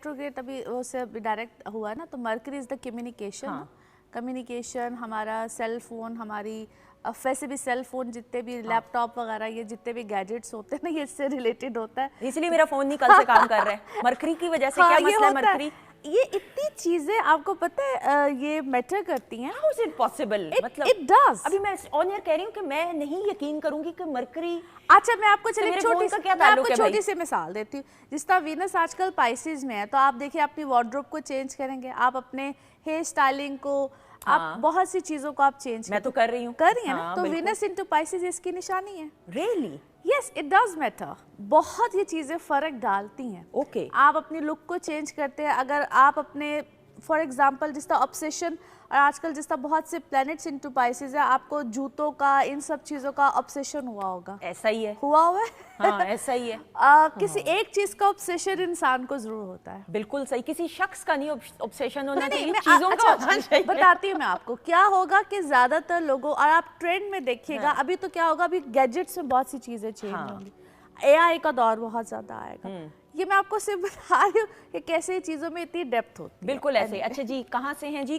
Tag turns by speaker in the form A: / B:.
A: Retrograde अभी वो से डायरेक्ट हुआ है ना, तो mercury is the communication, communication हमारा सेल फोन, हमारी वैसे भी सेल फोन जितने भी लैपटॉप वगैरह ये जितने भी गैजेट्स होते हैं ना, ये इससे रिलेटेड होता है।
B: इसलिए मेरा फोन नहीं कल से काम कर रहा है मरकरी की वजह से। क्या मसला है मरकरी?
A: ये इतनी चीजें आपको पता है ये मैटर करती हैं।
B: How is it possible? मतलब
A: it does.
B: अभी मैं ऑन एयर कह रही हूँ कि मैं नहीं यकीन करूंगी कि मरकरी।
A: अच्छा मैं आपको चलिए छोटी सी मिसाल देती हूँ। जिस तरह वीनस आजकल पाइसेस में है, तो आप देखिए अपनी वार्डरोब को चेंज करेंगे, आप अपने हेयर स्टाइलिंग को, आप बहुत सी चीजों को आप चेंज
B: मैं तो कर रही हूँ,
A: कर रही है ना, तो वीनस इनटू पाइसेस इसकी निशानी है।
B: Really?
A: Yes, it does matter. बहुत ये चीजें फर्क डालती हैं।
B: ओके
A: आप अपनी लुक को चेंज करते हैं, अगर आप अपने फॉर एग्जांपल जिस तरह ऑब्सेशन, और आजकल जिस तरह बहुत से प्लैनेट्स इनटू पाइसेस है, आपको जूतों का इन सब चीजों का ऑब्सेशन हुआ होगा।
B: ऐसा ही है,
A: हुआ है।
B: हाँ ऐसा ही है।
A: किसी एक चीज का ऑब्सेशन इंसान को जरूर होता है।
B: बिल्कुल सही, किसी शख्स का नहीं ऑब्सेशन होना चाहिए,
A: नहीं,
B: चीजों का होना चाहिए।
A: बताती हूँ मैं आपको क्या होगा कि ज्यादातर लोगों, और आप ट्रेंड में देखिएगा अभी तो क्या होगा, अभी गैजेट्स में बहुत सी चीजें चेंज होंगी, AI का दौर बहुत ज्यादा आएगा। ये मैं आपको सिर्फ बता रही हूँ कि कैसे चीजों में इतनी डेप्थ होती है।
B: बिल्कुल ऐसे। अच्छा जी, कहाँ से हैं जी?